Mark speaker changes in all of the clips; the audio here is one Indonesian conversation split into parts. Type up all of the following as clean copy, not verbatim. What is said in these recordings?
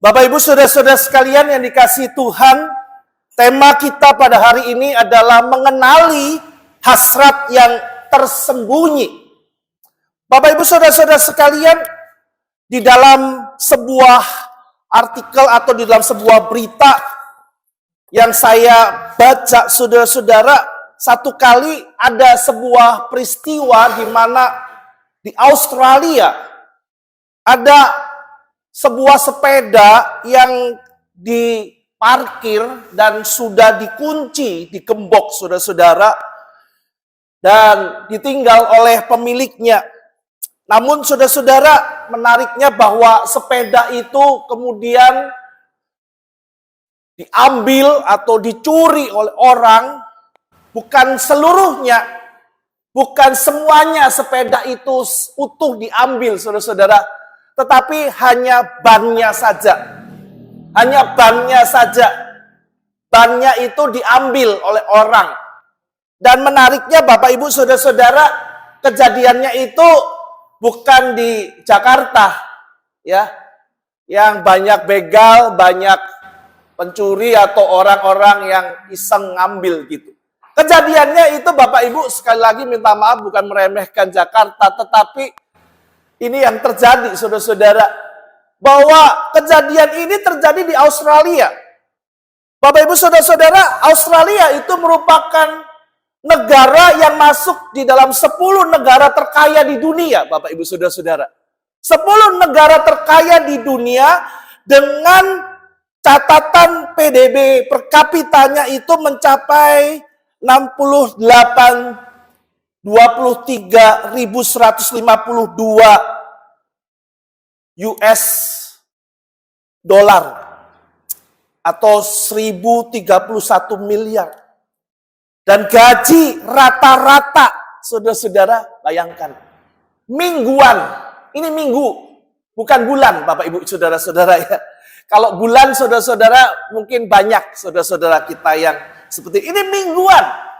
Speaker 1: Bapak Ibu Saudara-saudara sekalian yang dikasihi Tuhan, tema kita pada hari ini adalah mengenali hasrat yang tersembunyi. Bapak Ibu Saudara-saudara sekalian, di dalam sebuah artikel atau di dalam sebuah berita yang saya baca, saudara-saudara, satu kali ada sebuah peristiwa di mana di Australia ada sebuah sepeda yang diparkir dan sudah dikunci, digembok saudara-saudara, dan ditinggal oleh pemiliknya. Namun saudara-saudara, menariknya bahwa sepeda itu kemudian diambil atau dicuri oleh orang, bukan seluruhnya, bukan semuanya sepeda itu utuh diambil saudara-saudara, tetapi hanya bannya saja. Hanya bannya saja. Bannya itu diambil oleh orang. Dan menariknya Bapak Ibu Saudara-saudara, kejadiannya itu bukan di Jakarta, ya. Yang banyak begal, banyak pencuri atau orang-orang yang iseng ngambil gitu. Kejadiannya itu Bapak Ibu, sekali lagi minta maaf, bukan meremehkan Jakarta, tetapi ini yang terjadi, saudara-saudara, bahwa kejadian ini terjadi di Australia. Bapak Ibu saudara-saudara, Australia itu merupakan negara yang masuk di dalam 10 negara terkaya di dunia, Bapak Ibu saudara-saudara. 10 negara terkaya di dunia dengan catatan PDB per kapitanya itu mencapai 23.152 US dolar atau 1031 miliar. Dan gaji rata-rata, saudara-saudara, bayangkan, mingguan, ini minggu, bukan bulan, Bapak Ibu saudara-saudara ya. Kalau bulan saudara-saudara mungkin banyak saudara-saudara kita yang seperti ini, mingguan.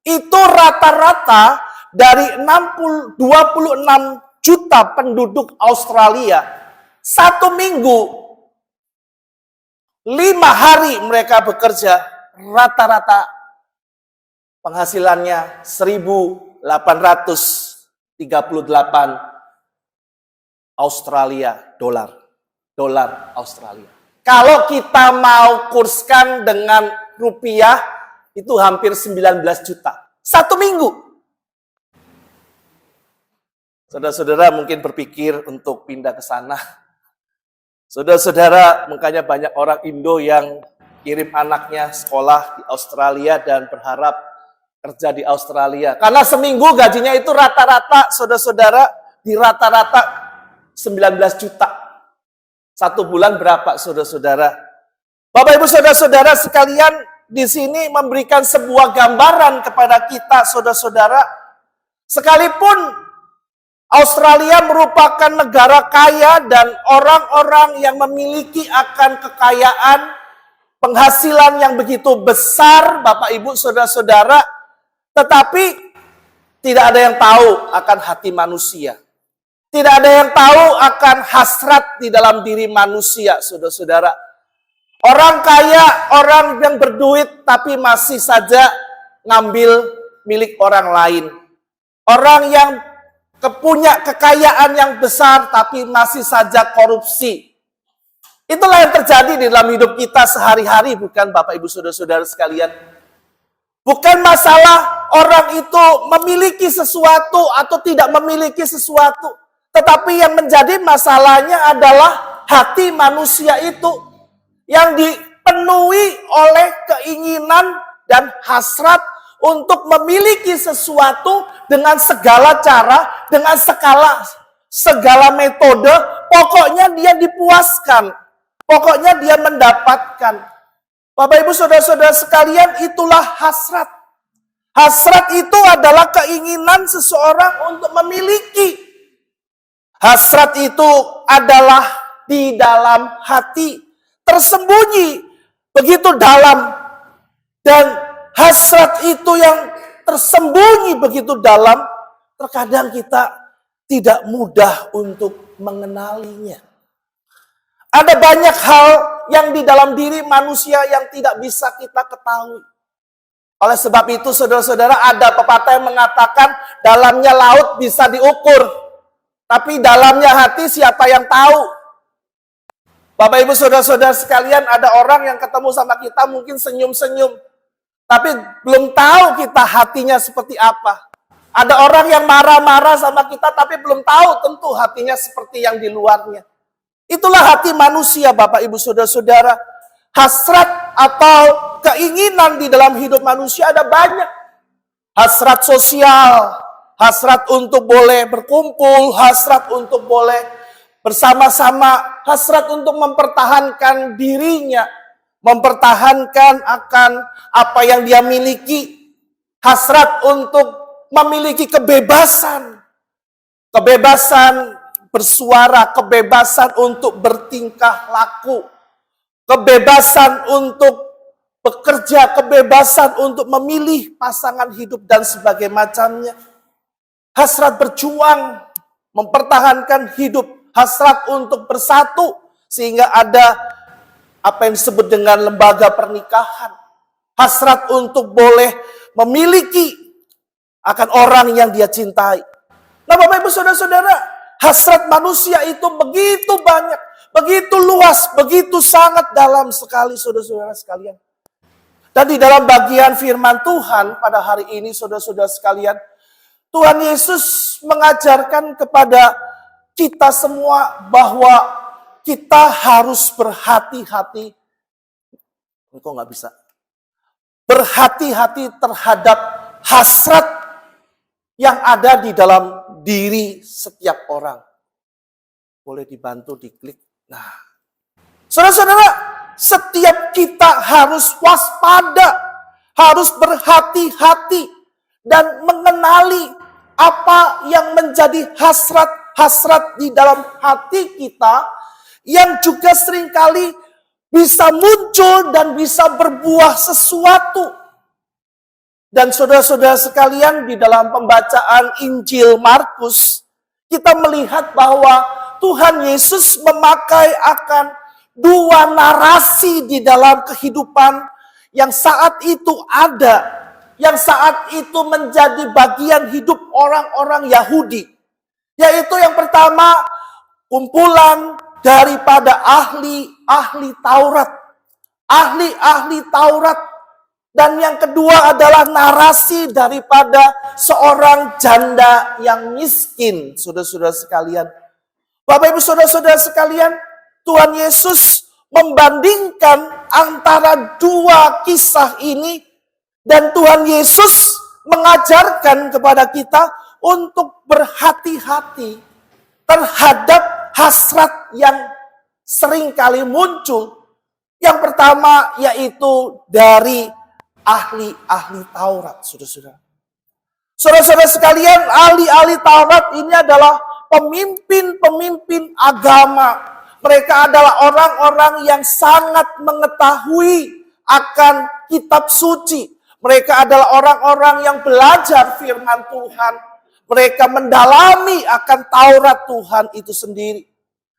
Speaker 1: Itu rata-rata dari 26 juta penduduk Australia, 1 minggu, 5 hari mereka bekerja, rata-rata penghasilannya 1.838 Australia dolar Australia. Kalau kita mau kurskan dengan rupiah, itu hampir 19 juta. 1 minggu. Saudara-saudara mungkin berpikir untuk pindah ke sana. Saudara-saudara, makanya banyak orang Indo yang kirim anaknya sekolah di Australia dan berharap kerja di Australia. Karena seminggu gajinya itu rata-rata, saudara-saudara, di rata-rata 19 juta. 1 bulan berapa, saudara-saudara? Bapak Ibu saudara-saudara sekalian, di sini memberikan sebuah gambaran kepada kita, saudara-saudara. Sekalipun Australia merupakan negara kaya dan orang-orang yang memiliki akan kekayaan, penghasilan yang begitu besar, Bapak Ibu saudara-saudara, tetapi tidak ada yang tahu akan hati manusia. Tidak ada yang tahu akan hasrat di dalam diri manusia, saudara-saudara. Orang kaya, orang yang berduit, tapi masih saja ngambil milik orang lain. Orang yang punya kekayaan yang besar, tapi masih saja korupsi. Itulah yang terjadi di dalam hidup kita sehari-hari, bukan Bapak Ibu Saudara-saudara sekalian. Bukan masalah orang itu memiliki sesuatu atau tidak memiliki sesuatu. Tetapi yang menjadi masalahnya adalah hati manusia itu yang dipenuhi oleh keinginan dan hasrat untuk memiliki sesuatu dengan segala cara, dengan segala metode, pokoknya dia dipuaskan, pokoknya dia mendapatkan. Bapak Ibu saudara-saudara sekalian, itulah hasrat. Hasrat itu adalah keinginan seseorang untuk memiliki. Hasrat itu adalah di dalam hati, tersembunyi begitu dalam, dan hasrat itu yang tersembunyi begitu dalam, terkadang kita tidak mudah untuk mengenalinya. Ada banyak hal yang di dalam diri manusia yang tidak bisa kita ketahui. Oleh sebab itu, saudara-saudara, ada pepatah yang mengatakan dalamnya laut bisa diukur, tapi dalamnya hati siapa yang tahu? Bapak Ibu saudara-saudara sekalian, ada orang yang ketemu sama kita mungkin senyum-senyum, tapi belum tahu kita hatinya seperti apa. Ada orang yang marah-marah sama kita, tapi belum tahu tentu hatinya seperti yang di luarnya. Itulah hati manusia, Bapak Ibu saudara-saudara. Hasrat atau keinginan di dalam hidup manusia ada banyak. Hasrat sosial, hasrat untuk boleh berkumpul, hasrat untuk boleh bersama-sama, hasrat untuk mempertahankan dirinya, mempertahankan akan apa yang dia miliki, hasrat untuk memiliki kebebasan, kebebasan bersuara, kebebasan untuk bertingkah laku, kebebasan untuk bekerja, kebebasan untuk memilih pasangan hidup dan sebagainya macamnya. Hasrat berjuang, mempertahankan hidup, hasrat untuk bersatu sehingga ada apa yang disebut dengan lembaga pernikahan. Hasrat untuk boleh memiliki akan orang yang dia cintai. Nah, Bapak Ibu saudara-saudara, hasrat manusia itu begitu banyak, begitu luas, begitu sangat dalam sekali saudara-saudara sekalian. Dan di dalam bagian firman Tuhan pada hari ini saudara-saudara sekalian, Tuhan Yesus mengajarkan kepada kita semua bahwa kita harus berhati-hati. Kok nggak bisa? Berhati-hati terhadap hasrat yang ada di dalam diri setiap orang. Boleh dibantu diklik. Nah, saudara-saudara, setiap kita harus waspada, harus berhati-hati dan mengenali apa yang menjadi hasrat-hasrat di dalam hati kita yang juga seringkali bisa muncul dan bisa berbuah sesuatu. Dan saudara-saudara sekalian, di dalam pembacaan Injil Markus, kita melihat bahwa Tuhan Yesus memakai akan dua narasi di dalam kehidupan yang saat itu ada, yang saat itu menjadi bagian hidup orang-orang Yahudi. Yaitu yang pertama, kumpulan daripada ahli-ahli Taurat. Ahli-ahli Taurat. Dan yang kedua adalah narasi daripada seorang janda yang miskin, saudara-saudara sekalian. Bapak Ibu saudara-saudara sekalian, Tuhan Yesus membandingkan antara dua kisah ini dan Tuhan Yesus mengajarkan kepada kita untuk berhati-hati terhadap hasrat yang seringkali muncul. Yang pertama yaitu dari ahli-ahli Taurat, saudara-saudara. Saudara-saudara sekalian, ahli-ahli Taurat ini adalah pemimpin-pemimpin agama. Mereka adalah orang-orang yang sangat mengetahui akan kitab suci. Mereka adalah orang-orang yang belajar firman Tuhan. Mereka mendalami akan Taurat Tuhan itu sendiri.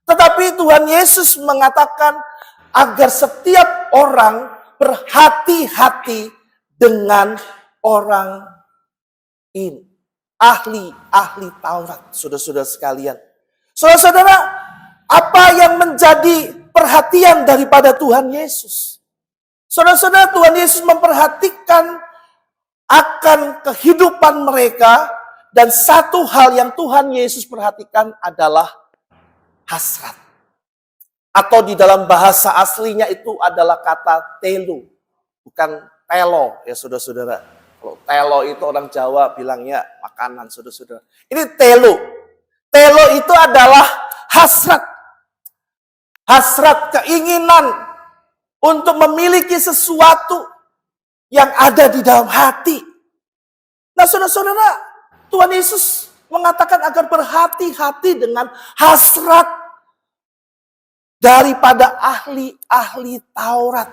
Speaker 1: Tetapi Tuhan Yesus mengatakan agar setiap orang berhati-hati dengan orang ini. Ahli-ahli Taurat, saudara-saudara sekalian. Saudara-saudara, apa yang menjadi perhatian daripada Tuhan Yesus? Saudara-saudara, Tuhan Yesus memperhatikan akan kehidupan mereka. Dan satu hal yang Tuhan Yesus perhatikan adalah hasrat. Atau di dalam bahasa aslinya itu adalah kata telu, bukan telo ya saudara-saudara. Kalau telo itu orang Jawa bilangnya makanan saudara-saudara. Ini telu. Telo itu adalah hasrat. Hasrat keinginan untuk memiliki sesuatu yang ada di dalam hati. Nah saudara-saudara, Tuhan Yesus mengatakan agar berhati-hati dengan hasrat daripada ahli-ahli Taurat.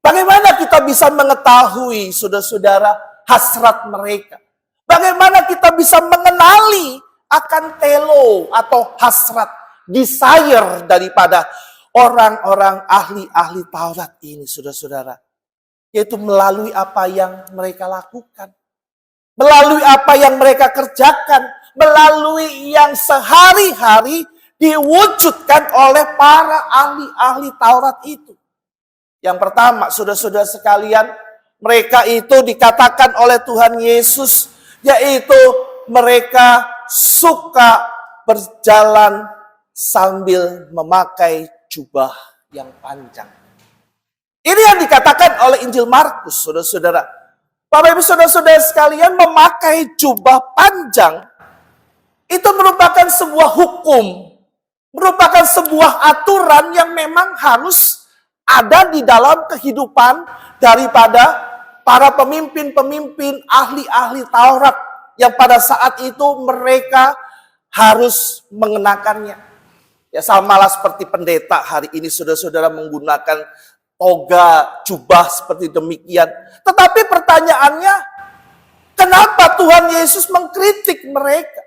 Speaker 1: Bagaimana kita bisa mengetahui, saudara-saudara, hasrat mereka? Bagaimana kita bisa mengenali akan telo atau hasrat? desire daripada orang-orang ahli-ahli Taurat ini, saudara-saudara. Yaitu melalui apa yang mereka lakukan. Melalui apa yang mereka kerjakan. Melalui yang sehari-hari diwujudkan oleh para ahli-ahli Taurat itu. Yang pertama, saudara-saudara sekalian, mereka itu dikatakan oleh Tuhan Yesus, yaitu mereka suka berjalan sambil memakai jubah yang panjang. Ini yang dikatakan oleh Injil Markus, saudara-saudara. Bapak Ibu saudara-saudara sekalian, memakai jubah panjang itu merupakan sebuah hukum, merupakan sebuah aturan yang memang harus ada di dalam kehidupan daripada para pemimpin-pemimpin ahli-ahli Taurat yang pada saat itu mereka harus mengenakannya. Ya samalah seperti pendeta hari ini saudara-saudara menggunakan toga, jubah seperti demikian. Tetapi pertanyaannya, kenapa Tuhan Yesus mengkritik mereka?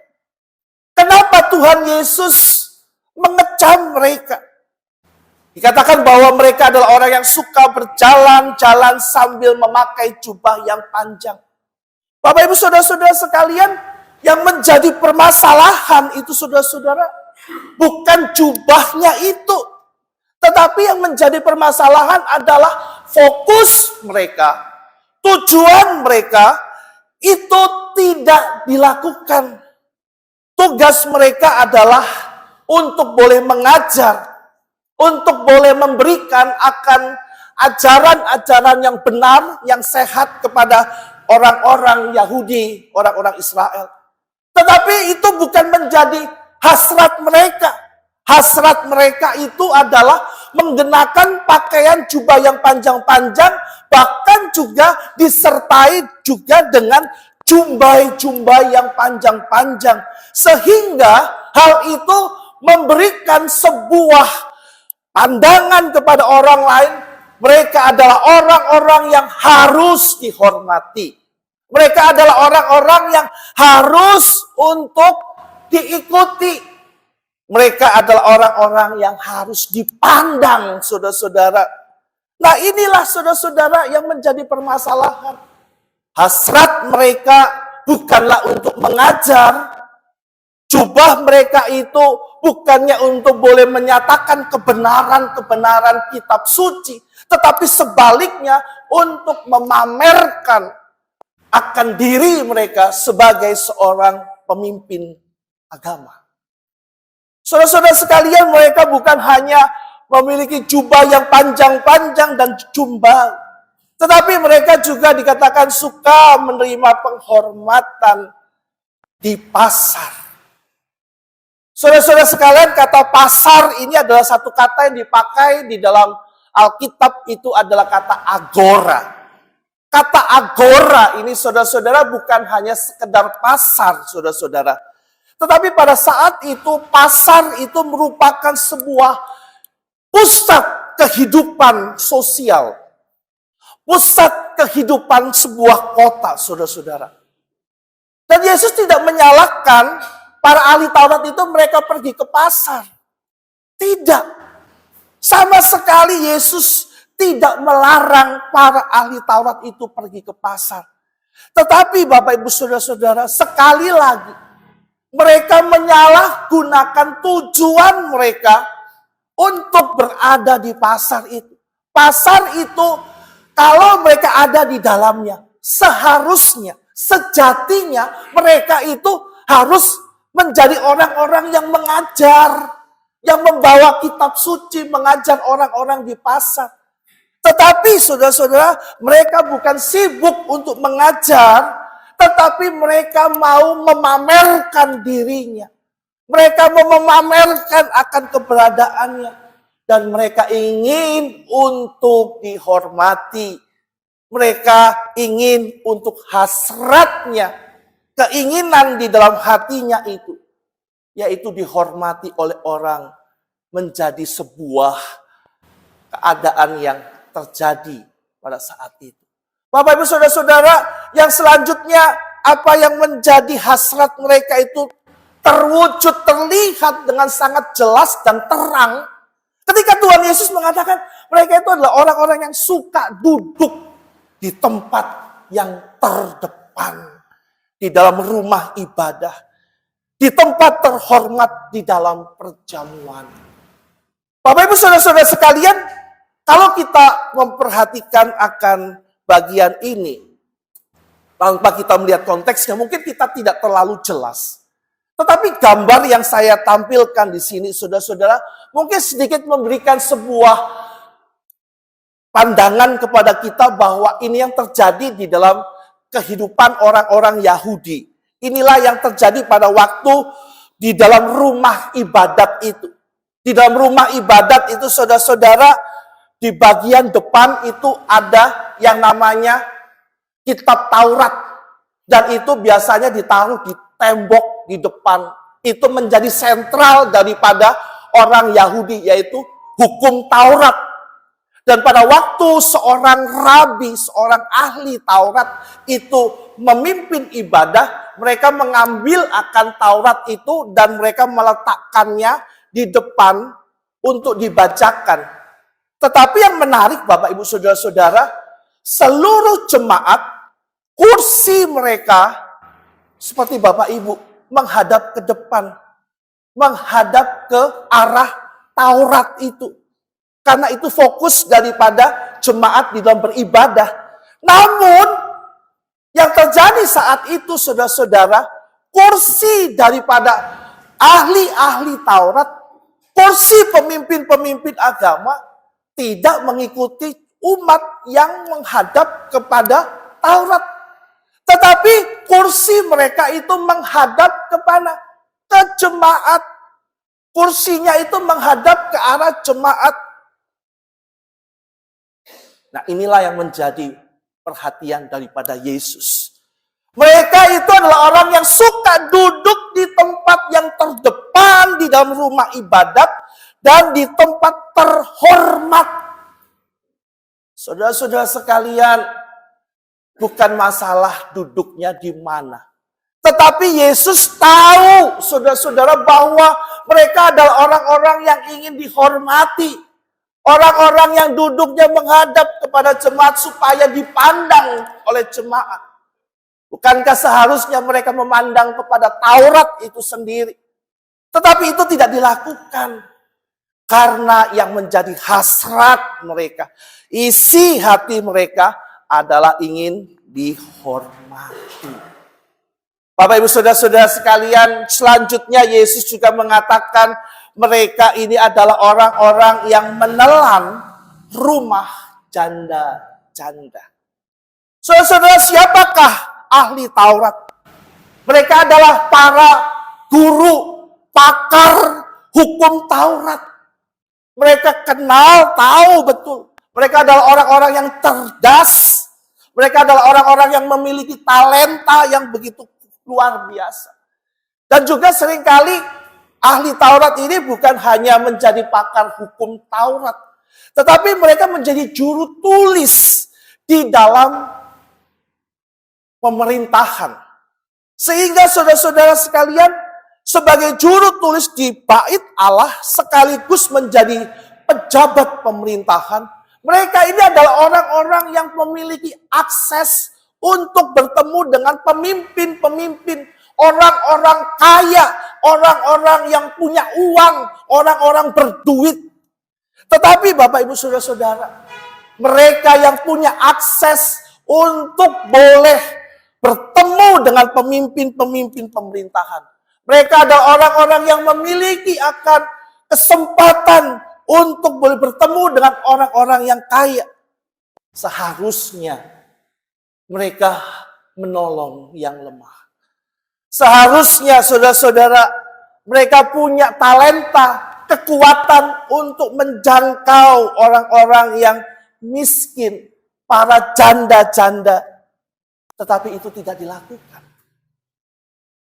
Speaker 1: Kenapa Tuhan Yesus mengecam mereka? Dikatakan bahwa mereka adalah orang yang suka berjalan-jalan sambil memakai jubah yang panjang. Bapak Ibu saudara-saudara sekalian, yang menjadi permasalahan itu saudara-saudara, bukan jubahnya itu. Tetapi yang menjadi permasalahan adalah fokus mereka, tujuan mereka itu tidak dilakukan. Tugas mereka adalah untuk boleh mengajar, untuk boleh memberikan akan ajaran-ajaran yang benar, yang sehat kepada orang-orang Yahudi, orang-orang Israel. Tetapi itu bukan menjadi hasrat mereka. Hasrat mereka itu adalah mengenakan pakaian jubah yang panjang-panjang, bahkan juga disertai juga dengan jumbai-jumbai yang panjang-panjang. Sehingga hal itu memberikan sebuah pandangan kepada orang lain. Mereka adalah orang-orang yang harus dihormati. Mereka adalah orang-orang yang harus untuk diikuti. Mereka adalah orang-orang yang harus dipandang, saudara-saudara. Nah inilah saudara-saudara yang menjadi permasalahan. Hasrat mereka bukanlah untuk mengajar. Jubah mereka itu bukannya untuk boleh menyatakan kebenaran-kebenaran kitab suci. Tetapi sebaliknya untuk memamerkan akan diri mereka sebagai seorang pemimpin agama. Saudara-saudara sekalian, mereka bukan hanya memiliki jubah yang panjang-panjang dan jumbal. Tetapi mereka juga dikatakan suka menerima penghormatan di pasar. Saudara-saudara sekalian, kata pasar ini adalah satu kata yang dipakai di dalam Alkitab, itu adalah kata agora. Kata agora ini saudara-saudara bukan hanya sekedar pasar, saudara-saudara. Tetapi pada saat itu pasar itu merupakan sebuah pusat kehidupan sosial. Pusat kehidupan sebuah kota, saudara-saudara. Dan Yesus tidak menyalahkan para ahli Taurat itu mereka pergi ke pasar. Tidak. Sama sekali Yesus tidak melarang para ahli Taurat itu pergi ke pasar. Tetapi Bapak Ibu Saudara-saudara, sekali lagi mereka menyalahgunakan tujuan mereka untuk berada di pasar itu. Pasar itu kalau mereka ada di dalamnya, seharusnya, sejatinya mereka itu harus menjadi orang-orang yang mengajar, yang membawa kitab suci, mengajar orang-orang di pasar. Tetapi saudara-saudara, mereka bukan sibuk untuk mengajar, tetapi mereka mau memamerkan dirinya. Mereka mau memamerkan akan keberadaannya. Dan mereka ingin untuk dihormati. Mereka ingin untuk hasratnya, keinginan di dalam hatinya itu, yaitu dihormati oleh orang, menjadi sebuah keadaan yang terjadi pada saat itu. Bapak Ibu Saudara-saudara, yang selanjutnya apa yang menjadi hasrat mereka itu terwujud, terlihat dengan sangat jelas dan terang. Ketika Tuhan Yesus mengatakan mereka itu adalah orang-orang yang suka duduk di tempat yang terdepan. Di dalam rumah ibadah. Di tempat terhormat di dalam perjamuan. Bapak Ibu Saudara-saudara sekalian, kalau kita memperhatikan akan bagian ini, tanpa kita melihat konteksnya, mungkin kita tidak terlalu jelas. Tetapi gambar yang saya tampilkan di sini, saudara-saudara, mungkin sedikit memberikan sebuah pandangan kepada kita bahwa ini yang terjadi di dalam kehidupan orang-orang Yahudi. Inilah yang terjadi pada waktu di dalam rumah ibadat itu. Di dalam rumah ibadat itu, saudara-saudara, di bagian depan itu ada yang namanya kitab Taurat. Dan itu biasanya ditaruh di tembok di depan. Itu menjadi sentral daripada orang Yahudi, yaitu hukum Taurat. Dan pada waktu seorang rabi, seorang ahli Taurat itu memimpin ibadah, mereka mengambil akan Taurat itu dan mereka meletakkannya di depan untuk dibacakan. Tetapi yang menarik Bapak Ibu Saudara-saudara, seluruh jemaat, kursi mereka seperti Bapak Ibu menghadap ke depan, menghadap ke arah Taurat itu. Karena itu fokus daripada jemaat di dalam beribadah. Namun, yang terjadi saat itu saudara-saudara, kursi daripada ahli-ahli Taurat, kursi pemimpin-pemimpin agama tidak mengikuti umat yang menghadap kepada Taurat. Tetapi kursi mereka itu menghadap kepada ke jemaat. Kursinya itu menghadap ke arah jemaat. Nah, inilah yang menjadi perhatian daripada Yesus. Mereka itu adalah orang yang suka duduk di tempat yang terdepan di dalam rumah ibadat dan di tempat terhormat. Saudara-saudara sekalian, bukan masalah duduknya di mana. Tetapi Yesus tahu, saudara-saudara, bahwa mereka adalah orang-orang yang ingin dihormati. Orang-orang yang duduknya menghadap kepada jemaat supaya dipandang oleh jemaat. Bukankah seharusnya mereka memandang kepada Taurat itu sendiri? Tetapi itu tidak dilakukan. Karena yang menjadi hasrat mereka, isi hati mereka adalah ingin dihormati. Bapak Ibu Saudara-saudara sekalian, selanjutnya Yesus juga mengatakan mereka ini adalah orang-orang yang menelan rumah janda-janda. Saudara-saudara, siapakah ahli Taurat? Mereka adalah para guru, pakar hukum Taurat. Mereka kenal, tahu betul. Mereka adalah orang-orang yang cerdas. Mereka adalah orang-orang yang memiliki talenta yang begitu luar biasa. Dan juga seringkali ahli Taurat ini bukan hanya menjadi pakar hukum Taurat, tetapi mereka menjadi juru tulis di dalam pemerintahan. Sehingga saudara-saudara sekalian, sebagai juru tulis di bait Allah sekaligus menjadi pejabat pemerintahan, mereka ini adalah orang-orang yang memiliki akses untuk bertemu dengan pemimpin-pemimpin, orang-orang kaya, orang-orang yang punya uang, orang-orang berduit. Tetapi Bapak Ibu Saudara-saudara, mereka yang punya akses untuk boleh bertemu dengan pemimpin-pemimpin pemerintahan. Mereka adalah orang-orang yang memiliki akan kesempatan untuk boleh bertemu dengan orang-orang yang kaya. Seharusnya mereka menolong yang lemah. Seharusnya saudara-saudara, mereka punya talenta, kekuatan untuk menjangkau orang-orang yang miskin, para janda-janda. Tetapi itu tidak dilakukan.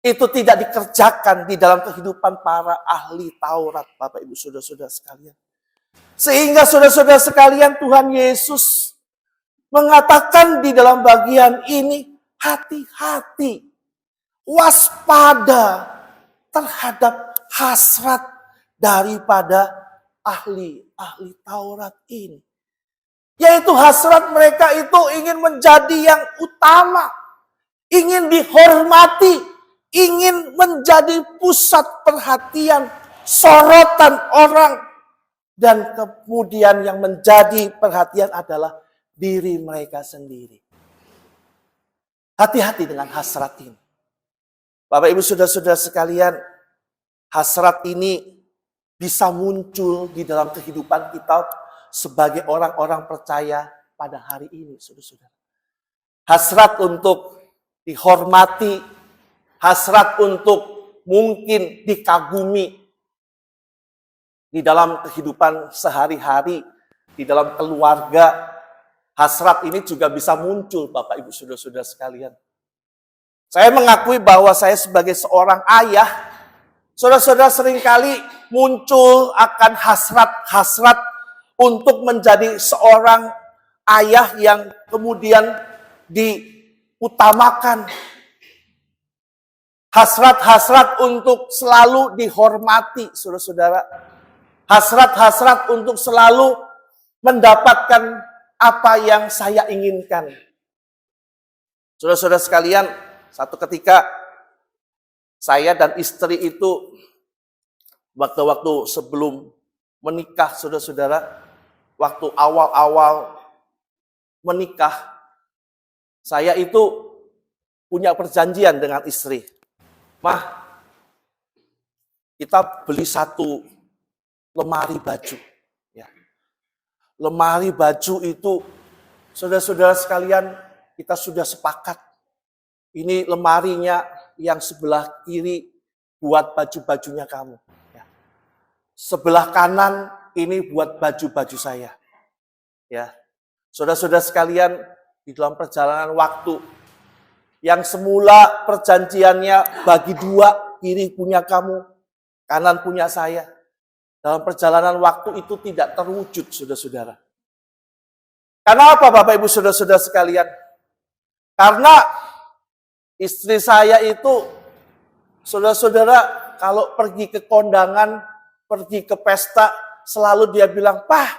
Speaker 1: Itu tidak dikerjakan di dalam kehidupan para ahli Taurat, Bapak Ibu Saudara-saudara sekalian. Sehingga saudara-saudara sekalian, Tuhan Yesus mengatakan di dalam bagian ini, hati-hati, waspada terhadap hasrat daripada ahli Taurat ini. Yaitu hasrat mereka itu ingin menjadi yang utama, ingin dihormati, ingin menjadi pusat perhatian, sorotan orang. Dan kemudian yang menjadi perhatian adalah diri mereka sendiri. Hati-hati dengan hasrat ini. Bapak Ibu Saudara-saudara sekalian, hasrat ini bisa muncul di dalam kehidupan kita sebagai orang-orang percaya pada hari ini, saudara-saudara. Hasrat untuk dihormati, hasrat untuk mungkin dikagumi di dalam kehidupan sehari-hari, di dalam keluarga. Hasrat ini juga bisa muncul, Bapak Ibu Saudara-saudara sekalian. Saya mengakui bahwa saya sebagai seorang ayah, saudara-saudara seringkali muncul akan hasrat-hasrat untuk menjadi seorang ayah yang kemudian diutamakan. Hasrat-hasrat untuk selalu dihormati, saudara-saudara. Hasrat-hasrat untuk selalu mendapatkan apa yang saya inginkan. Saudara-saudara sekalian, satu ketika saya dan istri itu waktu-waktu sebelum menikah, saudara-saudara, waktu awal-awal menikah, saya itu punya perjanjian dengan istri. Mah, kita beli satu lemari baju. Ya. Lemari baju itu, saudara-saudara sekalian, kita sudah sepakat. Ini lemarinya yang sebelah kiri buat baju-bajunya kamu. Ya. Sebelah kanan ini buat baju-baju saya. Ya. Saudara-saudara sekalian, di dalam perjalanan waktu, yang semula perjanjiannya bagi dua, kiri punya kamu, kanan punya saya. Dalam perjalanan waktu itu tidak terwujud, saudara-saudara. Karena apa, Bapak Ibu Saudara-saudara sekalian? Karena istri saya itu, saudara-saudara, kalau pergi ke kondangan, pergi ke pesta, selalu dia bilang, "Pak,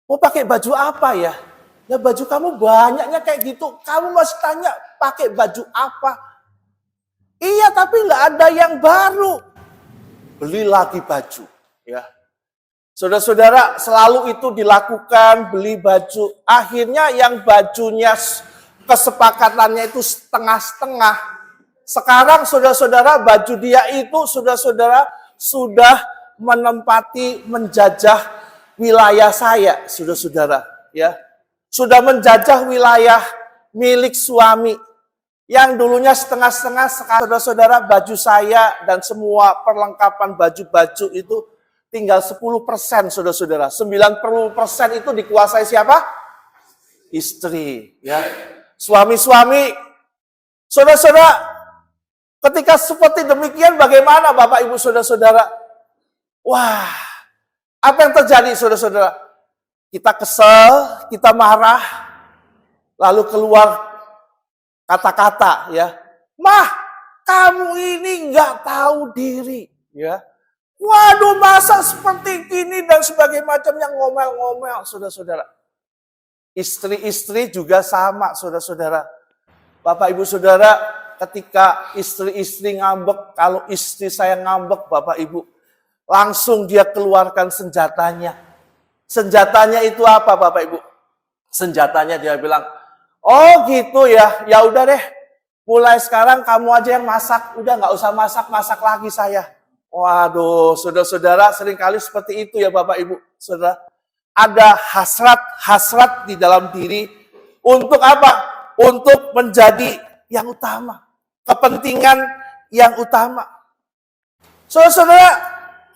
Speaker 1: mau pakai baju apa ya? Ya baju kamu banyaknya kayak gitu, kamu masih tanya pakai baju apa?" Iya, tapi nggak ada yang baru. Beli lagi baju. Ya, saudara-saudara, selalu itu dilakukan, beli baju. Akhirnya yang bajunya kesepakatannya itu setengah-setengah. Sekarang saudara-saudara, baju dia itu saudara-saudara sudah menempati, menjajah wilayah saya, saudara-saudara. Ya, sudah menjajah wilayah milik suami. Yang dulunya setengah-setengah, sekarang saudara-saudara, baju saya dan semua perlengkapan baju-baju itu tinggal 10%, saudara-saudara. 90% itu dikuasai siapa? Istri. Ya. Suami-suami, saudara-saudara, ketika seperti demikian bagaimana Bapak Ibu Saudara-saudara? Wah, apa yang terjadi, saudara-saudara? Kita kesel, kita marah, lalu keluar kata-kata, ya. "Mah, kamu ini nggak tahu diri." Ya. Waduh, masa seperti ini dan sebagainya macam yang ngomel-ngomel, saudara-saudara. Istri-istri juga sama, saudara-saudara. Bapak Ibu Saudara, ketika istri-istri ngambek, kalau istri saya ngambek, Bapak Ibu, langsung dia keluarkan senjatanya. Senjatanya itu apa, Bapak Ibu? Senjatanya dia bilang, "Oh gitu ya, ya udah deh. Mulai sekarang kamu aja yang masak, udah nggak usah masak lagi saya." Waduh, saudara-saudara, seringkali seperti itu ya Bapak Ibu, saudara. Ada hasrat-hasrat di dalam diri untuk apa? Untuk menjadi yang utama, kepentingan yang utama. Saudara-saudara,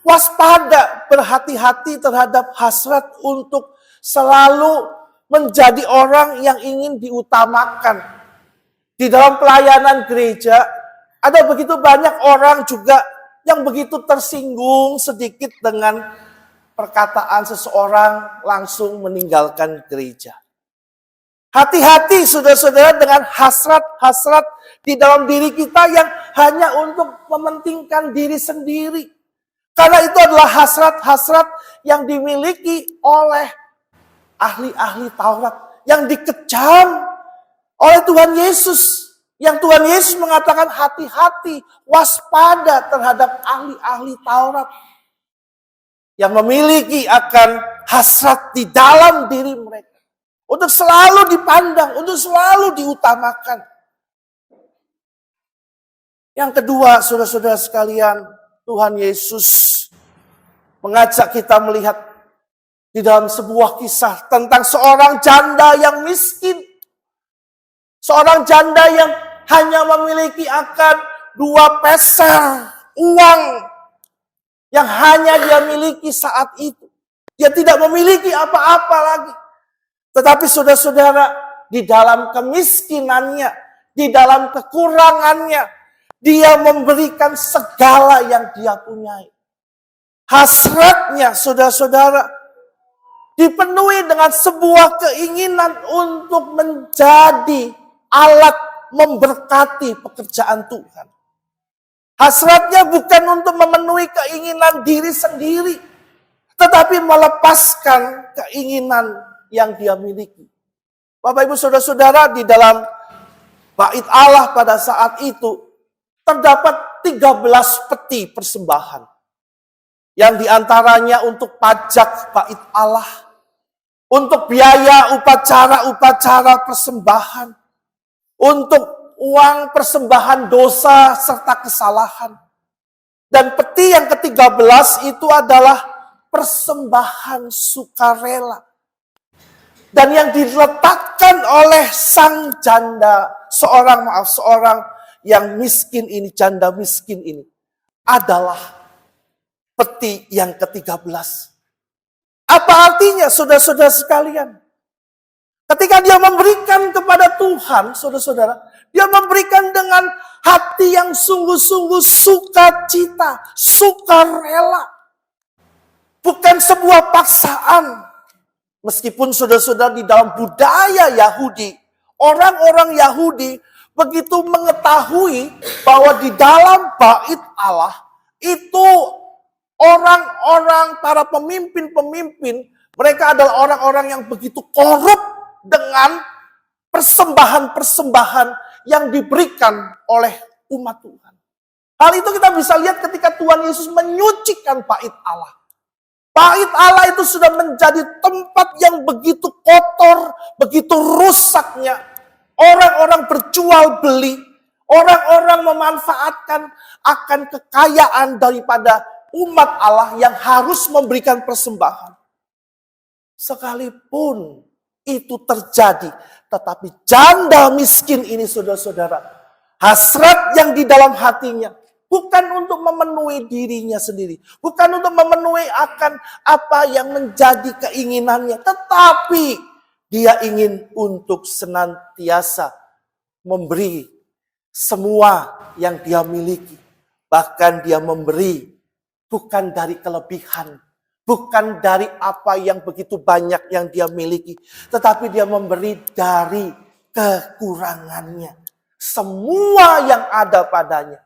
Speaker 1: waspada, berhati-hati terhadap hasrat untuk selalu menjadi orang yang ingin diutamakan. Di dalam pelayanan gereja, ada begitu banyak orang juga yang begitu tersinggung sedikit dengan perkataan seseorang langsung meninggalkan gereja. Hati-hati saudara-saudara dengan hasrat-hasrat di dalam diri kita yang hanya untuk mementingkan diri sendiri. Karena itu adalah hasrat-hasrat yang dimiliki oleh ahli-ahli Taurat, yang dikecam oleh Tuhan Yesus. Yang Tuhan Yesus mengatakan hati-hati, waspada terhadap ahli-ahli Taurat. Yang memiliki akan hasrat di dalam diri mereka. Untuk selalu dipandang, untuk selalu diutamakan. Yang kedua, saudara-saudara sekalian, Tuhan Yesus mengajak kita melihat di dalam sebuah kisah tentang seorang janda yang miskin. Seorang janda yang hanya memiliki akan 2 peser uang yang hanya dia miliki saat itu. Dia tidak memiliki apa-apa lagi. Tetapi saudara-saudara, di dalam kemiskinannya, di dalam kekurangannya, dia memberikan segala yang dia punyai. Hasratnya, saudara-saudara, dipenuhi dengan sebuah keinginan untuk menjadi alat memberkati pekerjaan Tuhan. Hasratnya bukan untuk memenuhi keinginan diri sendiri, tetapi melepaskan keinginan yang dia miliki. Bapak Ibu Saudara-saudara, di dalam bait Allah pada saat itu terdapat 13 peti persembahan. Yang diantaranya untuk pajak bait Allah, untuk biaya upacara-upacara persembahan, untuk uang persembahan dosa serta kesalahan. Dan peti yang ke-13 itu adalah persembahan sukarela. Dan yang diletakkan oleh sang janda, seorang yang miskin ini, janda miskin ini, adalah peti yang ke-13. Apa artinya, saudara-saudara sekalian? Ketika dia memberikan kepada Tuhan, saudara-saudara, dia memberikan dengan hati yang sungguh-sungguh sukacita, sukarela. Bukan sebuah paksaan. Meskipun saudara-saudara di dalam budaya Yahudi, orang-orang Yahudi begitu mengetahui bahwa di dalam bait Allah itu orang-orang, para pemimpin-pemimpin, mereka adalah orang-orang yang begitu korup dengan persembahan-persembahan yang diberikan oleh umat Tuhan. Hal itu kita bisa lihat ketika Tuhan Yesus menyucikan bait Allah. Bait Allah itu sudah menjadi tempat yang begitu kotor, begitu rusaknya. Orang-orang berjual beli, orang-orang memanfaatkan akan kekayaan daripada umat Allah yang harus memberikan persembahan. Sekalipun itu terjadi, tetapi janda miskin ini, saudara-saudara, hasrat yang di dalam hatinya bukan untuk memenuhi dirinya sendiri, bukan untuk memenuhi akan apa yang menjadi keinginannya, tetapi dia ingin untuk senantiasa memberi semua yang dia miliki. Bahkan dia memberi bukan dari kelebihan, bukan dari apa yang begitu banyak yang dia miliki, tetapi dia memberi dari kekurangannya. Semua yang ada padanya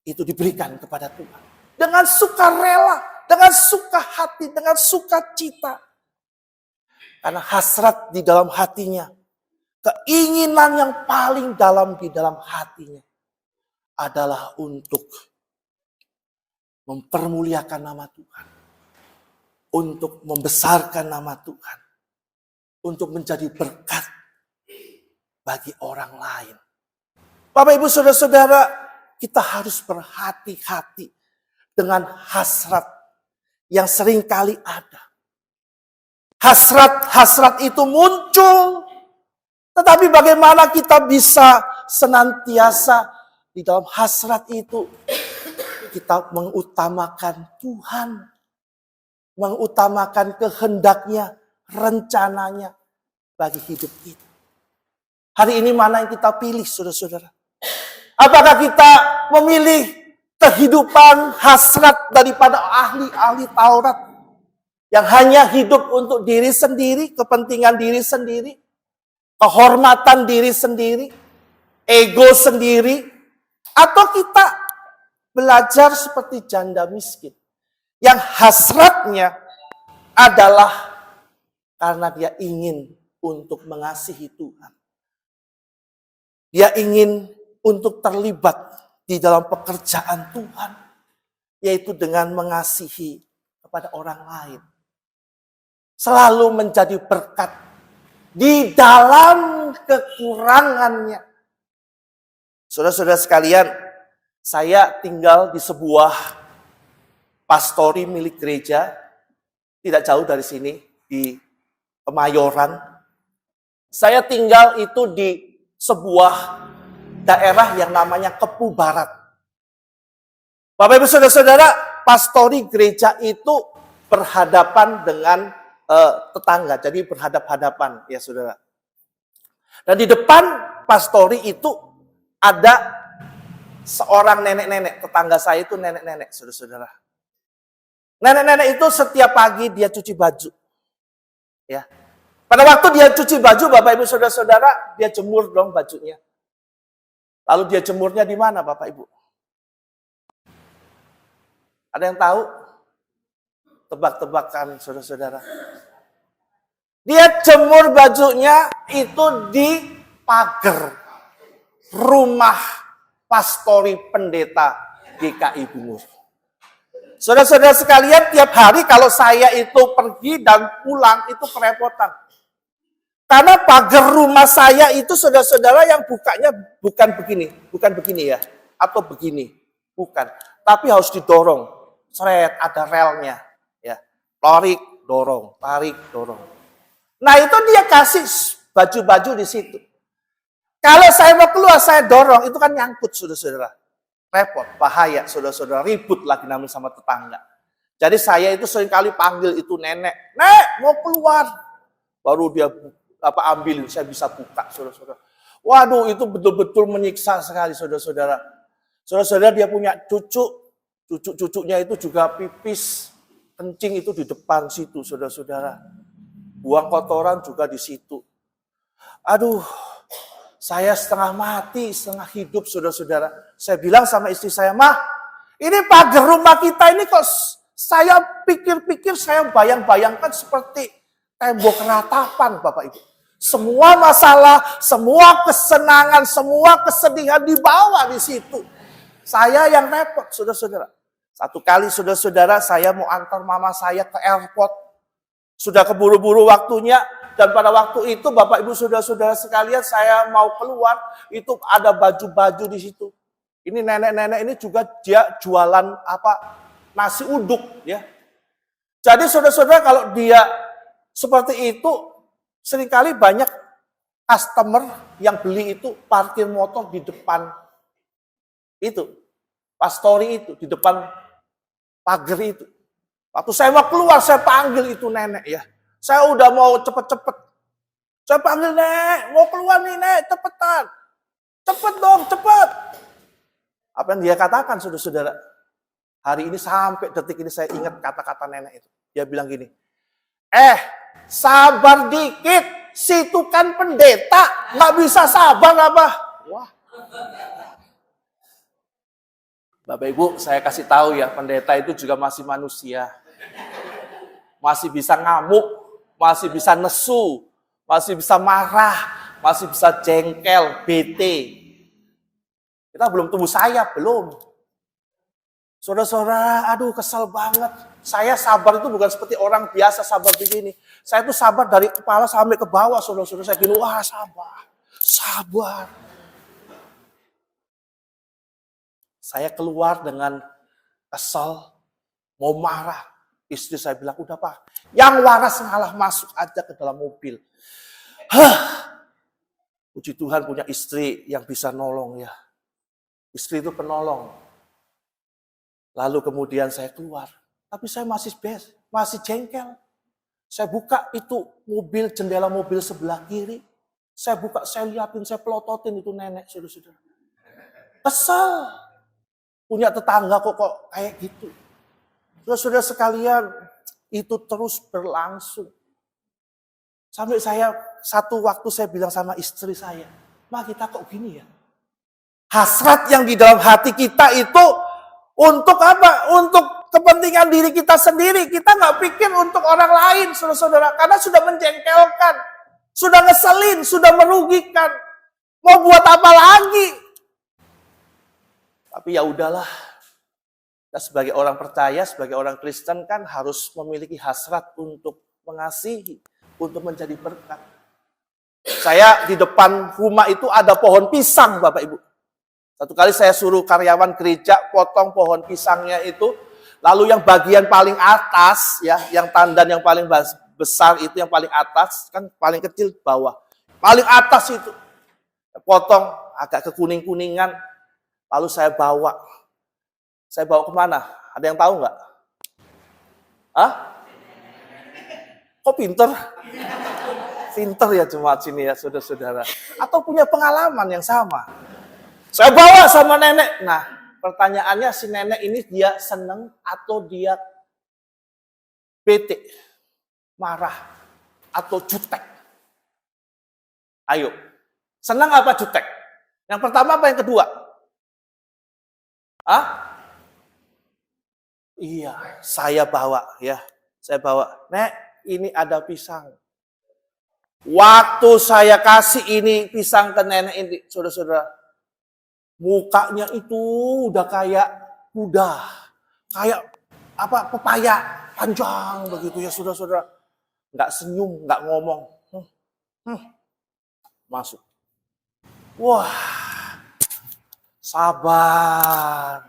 Speaker 1: itu diberikan kepada Tuhan. Dengan sukarela, dengan suka hati, dengan sukacita. Karena hasrat di dalam hatinya, keinginan yang paling dalam di dalam hatinya adalah untuk mempermuliakan nama Tuhan. Untuk membesarkan nama Tuhan. Untuk menjadi berkat bagi orang lain. Bapak Ibu Saudara-saudara, kita harus berhati-hati dengan hasrat yang seringkali ada. Hasrat-hasrat itu muncul, tetapi bagaimana kita bisa senantiasa di dalam hasrat itu kita mengutamakan Tuhan, mengutamakan kehendaknya, rencananya bagi hidup kita. Hari ini mana yang kita pilih, saudara-saudara? Apakah kita memilih kehidupan hasrat daripada ahli-ahli Taurat yang hanya hidup untuk diri sendiri, kepentingan diri sendiri, kehormatan diri sendiri, ego sendiri, Atau kita belajar seperti janda miskin yang hasratnya adalah karena dia ingin untuk mengasihi Tuhan. Dia ingin untuk terlibat di dalam pekerjaan Tuhan, yaitu dengan mengasihi kepada orang lain. Selalu menjadi berkat di dalam kekurangannya. Saudara-saudara sekalian, saya tinggal di sebuah pastori milik gereja, tidak jauh dari sini, di Kemayoran. Saya tinggal itu di sebuah daerah yang namanya Kepu Barat. Bapak Ibu Saudara-saudara, pastori gereja itu berhadapan dengan tetangga, jadi berhadap-hadapan ya saudara. Dan di depan pastori itu ada seorang nenek-nenek, tetangga saya itu nenek-nenek, saudara-saudara. Nenek-nenek itu setiap pagi dia cuci baju. Ya. Pada waktu dia cuci baju, Bapak Ibu Saudara-saudara, dia jemur dong bajunya. Lalu dia jemurnya di mana, Bapak Ibu? Ada yang tahu? Tebak-tebakan, saudara-saudara. Dia jemur bajunya itu di pagar rumah pastori pendeta GKI Bungur. Saudara-saudara sekalian, tiap hari kalau saya itu pergi dan pulang itu kerepotan. Karena pagar rumah saya itu saudara-saudara yang bukanya bukan begini ya, atau begini, bukan. Tapi harus didorong, seret, ada relnya, ya, tarik, dorong, tarik, dorong. Nah itu dia kasih baju-baju di situ. Kalau saya mau keluar, saya dorong, itu kan nyangkut saudara-saudara. Repot, bahaya, saudara-saudara, ribut lagi namanya sama tetangga. Jadi saya itu seringkali panggil itu nenek, "Nek, mau keluar." Baru dia ambilin, saya bisa buka, saudara-saudara. Waduh, itu betul-betul menyiksa sekali, saudara-saudara. Saudara-saudara dia punya cucu-cucunya itu juga pipis, kencing itu di depan situ, saudara-saudara. Buang kotoran juga di situ. Aduh, saya setengah mati, setengah hidup, saudara-saudara. Saya bilang sama istri saya, "Mah, ini pagar rumah kita ini kok saya pikir-pikir, saya bayang-bayangkan seperti tembok ratapan, Bapak Ibu. Semua masalah, semua kesenangan, semua kesedihan dibawa di situ. Saya yang repot, saudara-saudara. Satu kali, saudara-saudara, saya mau antar mama saya ke airport. Sudah keburu-buru waktunya, dan pada waktu itu Bapak Ibu Saudara-saudara sekalian, saya mau keluar, itu ada baju-baju di situ. Ini nenek-nenek ini juga dia jualan nasi uduk ya. Jadi saudara-saudara kalau dia seperti itu, seringkali banyak customer yang beli itu parkir motor di depan itu, pastori itu, di depan pagar itu. Waktu saya mau keluar, saya panggil itu nenek ya. Saya udah mau cepet-cepet. Saya panggil, "Nek, mau keluar nih Nek, cepetan. Cepet dong, cepet." Apa yang dia katakan, saudara-saudara? Hari ini sampai detik ini saya ingat kata-kata nenek itu. Dia bilang gini, sabar dikit, situ kan pendeta, nggak bisa sabar apa? Wah. Bapak Ibu, saya kasih tahu ya, pendeta itu juga masih manusia. Masih bisa ngamuk, masih bisa nesu, masih bisa marah, masih bisa jengkel, bete. Kita belum tumbuh sayap, belum. Saudara-saudara, aduh kesel banget. Saya sabar itu bukan seperti orang biasa sabar begini. Saya itu sabar dari kepala sampai ke bawah, saudara-saudara. Saya gini, wah sabar, sabar. Saya keluar dengan kesel, mau marah. Istri saya bilang, "Udah Pak, yang waras malah masuk aja ke dalam mobil." Puji Tuhan punya istri yang bisa nolong ya. Istri itu penolong. Lalu kemudian saya keluar. Tapi saya masih jengkel. Saya buka itu mobil, jendela mobil sebelah kiri. Saya buka, saya liatin, saya pelototin itu nenek, saudara-saudara. Kesel. Punya tetangga kok kayak gitu. Saudara-saudara sekalian, itu terus berlangsung. Sampai satu waktu saya bilang sama istri saya, "Ma, kita kok gini ya? Hasrat yang di dalam hati kita itu untuk apa? Untuk kepentingan diri kita sendiri. Kita nggak pikir untuk orang lain, saudara-saudara. Karena sudah menjengkelkan, sudah ngeselin, sudah merugikan. Mau buat apa lagi? Tapi ya udahlah. Kita sebagai orang percaya, sebagai orang Kristen kan harus memiliki hasrat untuk mengasihi, untuk menjadi berkat. Saya di depan rumah itu ada pohon pisang, Bapak Ibu. Satu kali saya suruh karyawan gereja potong pohon pisangnya itu, lalu yang bagian paling atas, ya, yang tandan yang paling besar itu yang paling atas, kan paling kecil bawah. Paling atas itu, potong agak kekuning-kuningan, lalu saya bawa. Saya bawa kemana? Ada yang tahu nggak? Hah? Kok pinter? Pinter ya jemaat sini ya, saudara-saudara. Atau punya pengalaman yang sama. Saya bawa sama nenek. Nah, pertanyaannya si nenek ini dia seneng atau dia bete, marah, atau jutek? Ayo, senang apa jutek? Yang pertama apa yang kedua? Hah? Iya, saya bawa ya. Saya bawa, Nek, ini ada pisang. Waktu saya kasih ini pisang ke nenek ini, saudara-saudara, mukanya itu udah kayak kuda, kayak apa pepaya panjang begitu ya saudara-saudara. Nggak senyum, nggak ngomong. Masuk. Wah, sabar.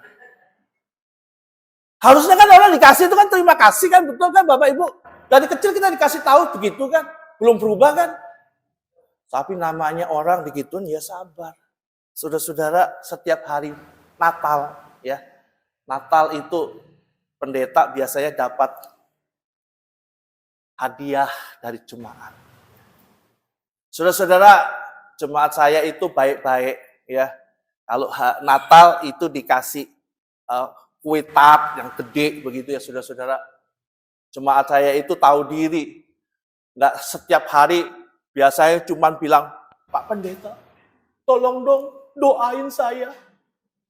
Speaker 1: Harusnya kan orang dikasih itu kan terima kasih kan, betul kan Bapak Ibu? Dari kecil kita dikasih tahu begitu kan, belum berubah kan? Tapi namanya orang begituan ya sabar. Saudara-saudara, setiap hari Natal ya. Natal itu pendeta biasanya dapat hadiah dari jemaat. Saudara-saudara, jemaat saya itu baik-baik ya. Kalau Natal itu dikasih kue tart yang gede begitu ya saudara-saudara. Jemaat saya itu tahu diri. Nggak setiap hari biasanya cuma bilang, Pak Pendeta, tolong dong doain saya.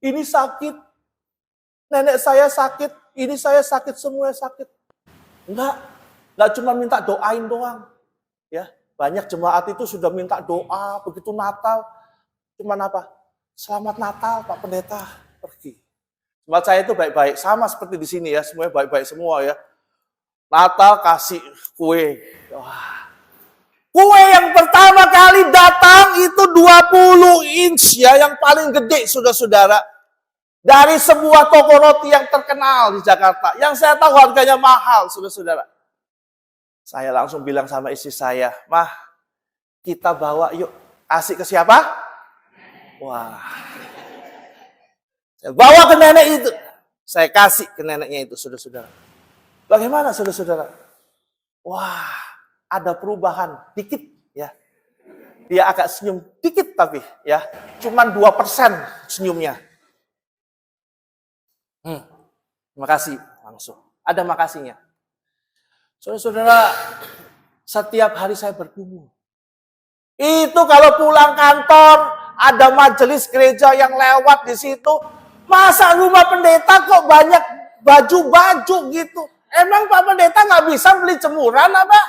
Speaker 1: Ini sakit. Nenek saya sakit. Ini saya sakit, semua sakit. Enggak cuma minta doain doang. Ya, banyak jemaat itu sudah minta doa begitu Natal. Cuman apa? Selamat Natal Pak Pendeta, pergi. Jemaat saya itu baik-baik, sama seperti di sini ya, semuanya baik-baik semua ya. Natal kasih kue. Wah. Kue yang pertama kali datang itu 20 inch ya, yang paling gede saudara-saudara. Dari sebuah toko roti yang terkenal di Jakarta. Yang saya tahu harganya mahal saudara-saudara. Saya langsung bilang sama istri saya, Mah, kita bawa yuk. Kasih ke siapa? Wah. Saya bawa ke nenek itu. Saya kasih ke neneknya itu saudara-saudara. Bagaimana saudara-saudara? Wah, ada perubahan dikit ya. Dia agak senyum dikit tapi ya. Cuman 2% senyumnya. Terima kasih langsung. Ada makasihnya. Saudara-saudara, setiap hari saya bergumul. Itu kalau pulang kantor, ada majelis gereja yang lewat di situ. Masa rumah pendeta kok banyak baju-baju gitu? Emang Pak Pendeta nggak bisa beli jemuran apa?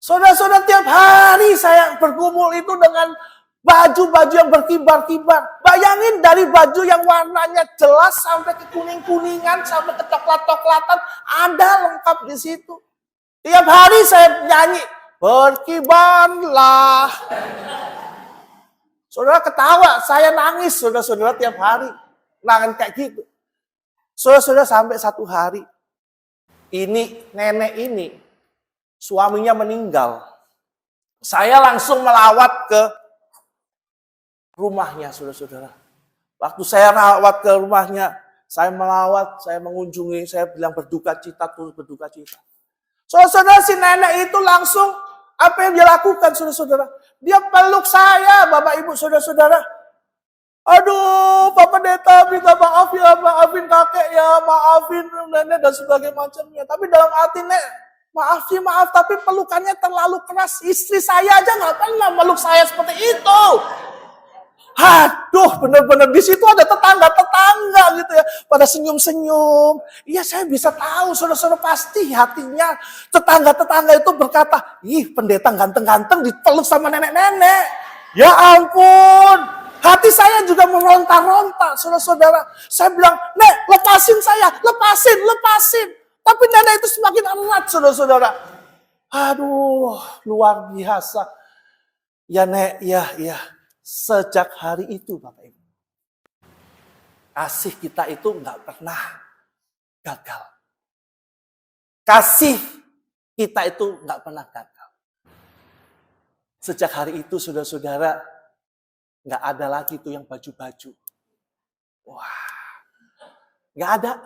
Speaker 1: Saudara-saudara, tiap hari saya bergumul itu dengan baju-baju yang berkibar-kibar. Bayangin dari baju yang warnanya jelas sampai ke kuning-kuningan, sampai ke coklat-coklatan, ada lengkap di situ. Tiap hari saya nyanyi, berkibarlah. Saudara ketawa, saya nangis saudara-saudara tiap hari. Nangis kayak gitu. Saudara-saudara sampai satu hari, ini nenek ini, suaminya meninggal. Saya langsung melawat ke rumahnya, saudara-saudara. Waktu saya rawat ke rumahnya, saya melawat, saya mengunjungi, saya bilang berduka cita, terus berduka cita. Saudara-saudara, si nenek itu langsung, apa yang dia lakukan, saudara-saudara? Dia peluk saya, Bapak Ibu, saudara-saudara. Aduh, Pak Pendeta, minta maaf ya, maafin kakek ya, maafin nenek dan sebagainya macamnya. Tapi dalam hati, Nek, maaf sih, maaf, tapi pelukannya terlalu keras. Istri saya aja nggak pernah meluk saya seperti itu. Aduh, benar-benar di situ ada tetangga-tetangga gitu ya, pada senyum-senyum. Iya, saya bisa tahu, saudara-saudara, pasti hatinya tetangga-tetangga itu berkata, ih, pendeta ganteng-ganteng dipeluk sama nenek-nenek. Ya ampun, hati saya juga meronta-ronta, saudara-saudara. Saya bilang, Nek, lepasin saya, lepasin. Tapi nenek itu semakin erat, saudara-saudara. Aduh, luar biasa. Ya, Nek, ya. Sejak hari itu, Bapak Ibu, kasih kita itu nggak pernah gagal. Kasih kita itu nggak pernah gagal. Sejak hari itu, saudara-saudara, nggak ada lagi tuh yang baju-baju. Wah, nggak ada.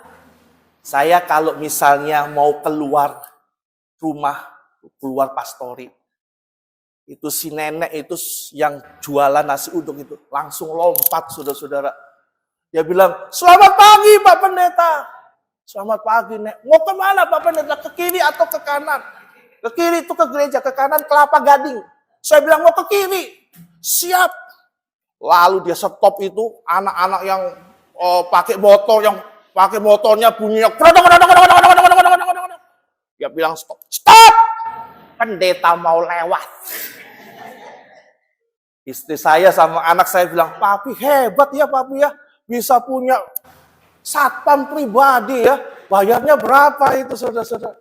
Speaker 1: Saya kalau misalnya mau keluar rumah, keluar pastori, itu si nenek itu yang jualan nasi uduk itu langsung lompat, saudara-saudara. Dia bilang, selamat pagi Pak Pendeta. Selamat pagi, Nek. Mau kemana Pak Pendeta? Ke kiri atau ke kanan? Ke kiri itu ke gereja, ke kanan Kelapa Gading. Saya bilang mau ke kiri. Siap. Lalu dia stop itu, anak-anak yang pakai motor, yang pakai motornya bunyinya. Dia bilang stop. Stop! Pendeta mau lewat. Istri saya sama anak saya bilang, Papi hebat ya Papi ya. Bisa punya satpam pribadi ya. Bayarnya berapa itu saudara-saudara?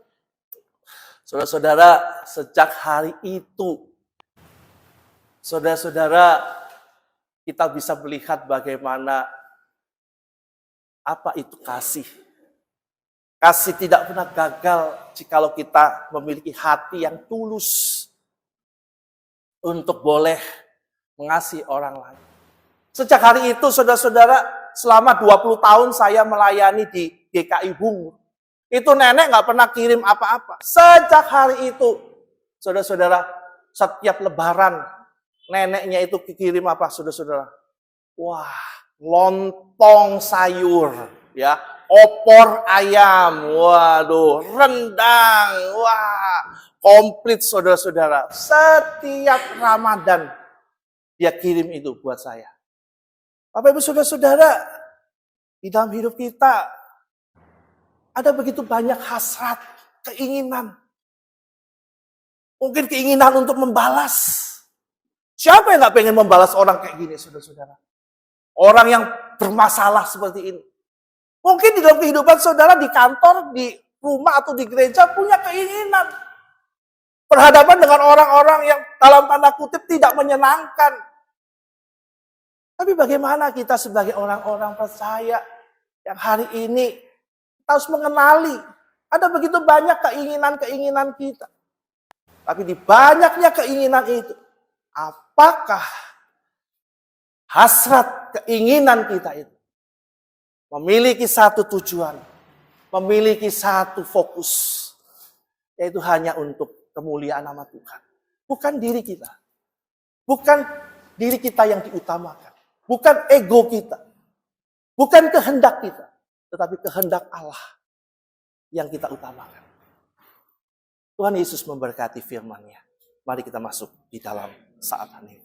Speaker 1: Saudara-saudara, sejak hari itu, saudara-saudara, kita bisa melihat bagaimana apa itu kasih. Kasih tidak pernah gagal jikalau kita memiliki hati yang tulus untuk boleh mengasihi orang lain. Sejak hari itu, saudara-saudara, selama 20 tahun saya melayani di GKI Bungur. Itu nenek nggak pernah kirim apa-apa. Sejak hari itu, saudara-saudara, setiap lebaran, neneknya itu kirim apa, saudara-saudara? Wah, lontong sayur, ya, opor ayam, waduh, rendang, wah, komplit saudara-saudara. Setiap Ramadan, dia kirim itu buat saya. Bapak Ibu saudara-saudara, di dalam hidup kita ada begitu banyak hasrat, keinginan. Mungkin keinginan untuk membalas. Siapa yang gak pengen membalas orang kayak gini, saudara-saudara? Orang yang bermasalah seperti ini. Mungkin di dalam kehidupan saudara, di kantor, di rumah, atau di gereja punya keinginan. Berhadapan dengan orang-orang yang dalam tanda kutip tidak menyenangkan. Tapi bagaimana kita sebagai orang-orang percaya yang hari ini kita harus mengenali ada begitu banyak keinginan-keinginan kita. Tapi di banyaknya keinginan itu, apakah hasrat keinginan kita itu memiliki satu tujuan, memiliki satu fokus, yaitu hanya untuk kemuliaan nama Tuhan. Bukan diri kita. Bukan diri kita yang diutamakan. Bukan ego kita. Bukan kehendak kita. Tetapi kehendak Allah yang kita utamakan. Tuhan Yesus memberkati firman-Nya. Mari kita masuk di dalam saat ini.